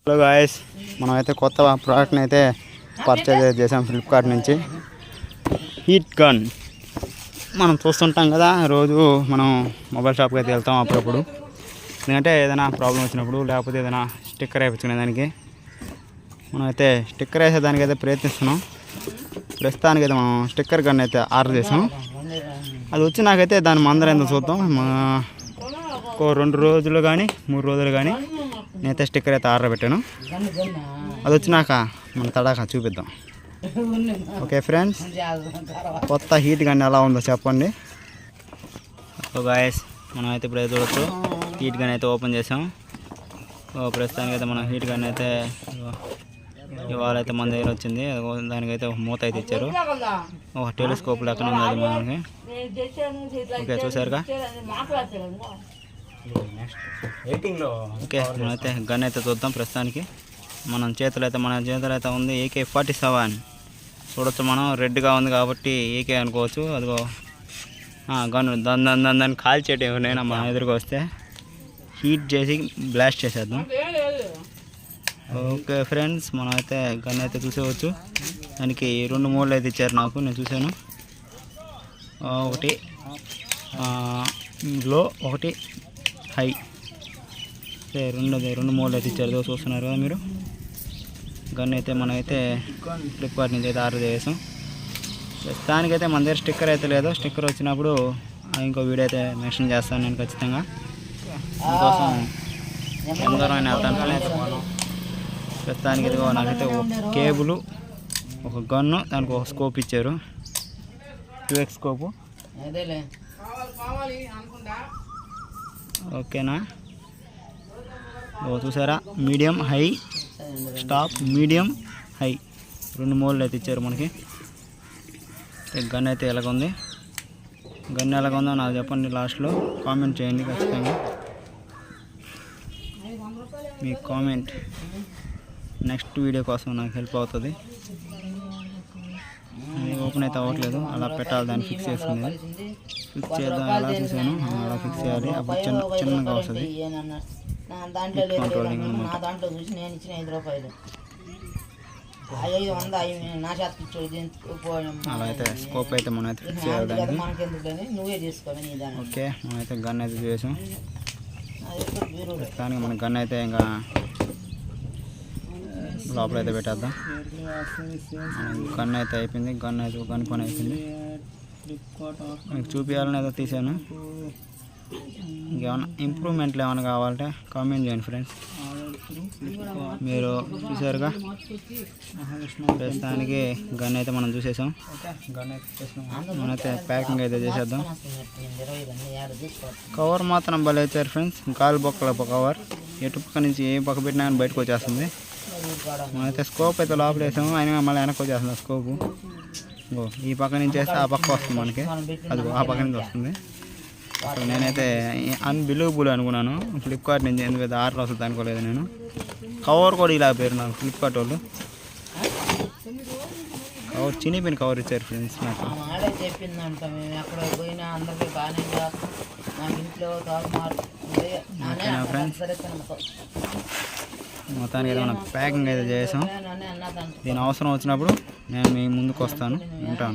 Hello guys, మనమైతే కొత్త ప్రోడక్ట్ని అయితే పర్చేజ్ చేసాం ఫ్లిప్కార్ట్ నుంచి. హీట్ గన్ మనం చూస్తుంటాం కదా, రోజు మనం మొబైల్ షాప్కి అయితే వెళ్తాం అప్పుడప్పుడు. ఎందుకంటే ఏదైనా ప్రాబ్లం వచ్చినప్పుడు, లేకపోతే ఏదైనా స్టిక్కర్ వేయించుకునే దానికి మనమైతే స్టిక్కర్ వేసేదానికి అయితే ప్రయత్నిస్తున్నాం. ప్రస్తుతానికి అయితే మనం స్టిక్కర్ గన్ అయితే ఆర్డర్ చేసాం. అది వచ్చి నాకైతే దాని మందర ఎంత చూద్దాం. ఒక 2 రోజులు కానీ 3 రోజులు కానీ నేనైతే స్టిక్కర్ అయితే ఆర్డర్ పెట్టాను. అది వచ్చినాక మన తడాక చూపిద్దాం. ఓకే ఫ్రెండ్స్, కొత్త హీట్ గన్ ఎలా ఉందో చెప్పండి. గాయస్, మనం అయితే ఇప్పుడు చూడొచ్చు, హీట్ గన్ అయితే ఓపెన్ చేసాం. ప్రస్తుతానికి అయితే మనం హీట్ గన్ అయితే ఇవాళ అయితే మన దగ్గర వచ్చింది. దానికైతే ఒక మూత అయితే ఇచ్చారు. ఒక టెలిస్కోప్ లెక్కన ఉంది అది మనకి. ఓకే, చూసారుగా. ఓకే, మనమైతే గన్ అయితే చూద్దాం. ప్రస్తుతానికి మన చేతులు అయితే ఉంది AK-47. చూడొచ్చు, మనం రెడ్గా ఉంది కాబట్టి AK అనుకోవచ్చు. అదిగో గన్ను దాన్ని కాల్చేటి ఎవరైనా మన ఎదురుగా వస్తే హీట్ చేసి బ్లాస్ట్ చేసేద్దాం. ఓకే ఫ్రెండ్స్, మనం అయితే గన్ అయితే చూసేవచ్చు. దానికి 2 మోడ్లు అయితే ఇచ్చారు నాకు, నేను చూశాను. ఒకటి లో, ఒకటి హై. రెండు మోడ్లు అయితే ఇచ్చారు, చూస్తున్నారు కదా మీరు. గన్ అయితే మనమైతే ఫ్లిప్కార్ట్ నుంచి అయితే ఆర్డర్ చేసాం. ప్రస్తుతానికైతే మన దగ్గర స్టిక్కర్ అయితే లేదు. స్టిక్కర్ వచ్చినప్పుడు ఇంకో వీడియో అయితే మెన్షన్ చేస్తాను నేను ఖచ్చితంగా. అందుకోసం ఎంత దూరం అయినా వెళ్తాను. ప్రస్తుతానికి ఇదిగో నాకైతే ఒక కేబుల్, ఒక గన్ను, దానికి ఒక స్కోప్ ఇచ్చారు, 2x స్కోపు. ఓకేనా, చూసారా, medium, high, stop, medium, high 2 మోడ్లు అయితే ఇచ్చారు మనకి. గన్ అయితే ఎలాగుంది, గన్ ఎలాగుందో నాకు చెప్పండి, లాస్ట్లో కామెంట్ చేయండి ఖచ్చితంగా. మీ కామెంట్ నెక్స్ట్ వీడియో కోసం నాకు హెల్ప్ అవుతుంది. అది ఓపెన్ అయితే అవ్వట్లేదు, అలా పెట్టాలి, దాన్ని ఫిక్స్ చేసుకునేది. ఫిక్స్ చేద్దాం, ఎలా చూసాను అలా ఫిక్స్ చేయాలి. అప్పుడు చిన్నగా వస్తుంది. కంట్రోలింగ్ అలా అయితే స్కోప్ అయితే మనం అయితే ఫిక్స్ చేయాలి దానికి. ఓకే, మనమైతే గన్ అయితే చేసాం. ప్రస్తుతానికి మన గన్ అయితే ఇంకా లోపల అయితే పెట్టేద్దాం. గన్ అయితే అయిపోయింది, గన్ పని అయిపోయింది. మీకు చూపించాలని ఏదో తీసాను. ఇంకేమన్నా ఇంప్రూవ్మెంట్లు ఏమైనా కావాలంటే కామెంట్ చేయండి ఫ్రెండ్స్. మీరు చూసారుగా, ప్రస్తుతానికి గన్ అయితే మనం చూసేసాం. మనమైతే ప్యాకింగ్ అయితే చేసేద్దాం. కవర్ మాత్రం భలే ఇచ్చారు ఫ్రెండ్స్, గాలి బొక్కల కవర్. ఎటు పక్క నుంచి ఏ పక్క పెట్టినా కానీ బయటకు వచ్చేస్తుంది. మనమైతే స్కోప్ అయితే లోపల వేసాము, అయినా మళ్ళీ వెనక్కి వచ్చేస్తుంది స్కోపు. ఈ పక్క నుంచి వేస్తే ఆ పక్క వస్తుంది మనకి, అది ఆ పక్క నుంచి వస్తుంది. నేనైతే అన్బిలీవబుల్ అనుకున్నాను ఫ్లిప్కార్ట్ నుంచి, ఎందుకంటే ఆర్డర్ వస్తుంది అనుకోలేదు నేను. కవర్ కూడా ఇలా పేరు నాకు ఫ్లిప్కార్ట్ వాళ్ళు. కవర్ చినిపోయిన కవర్ ఇచ్చారు ఫ్రెండ్స్ నాకు. ఓకేనా ఫ్రెండ్స్, మొత్తానికి అయితే మనం ప్యాకింగ్ అయితే చేసాం. దీని అవసరం వచ్చినప్పుడు నేను మీ ముందుకు వస్తాను, ఉంటాను.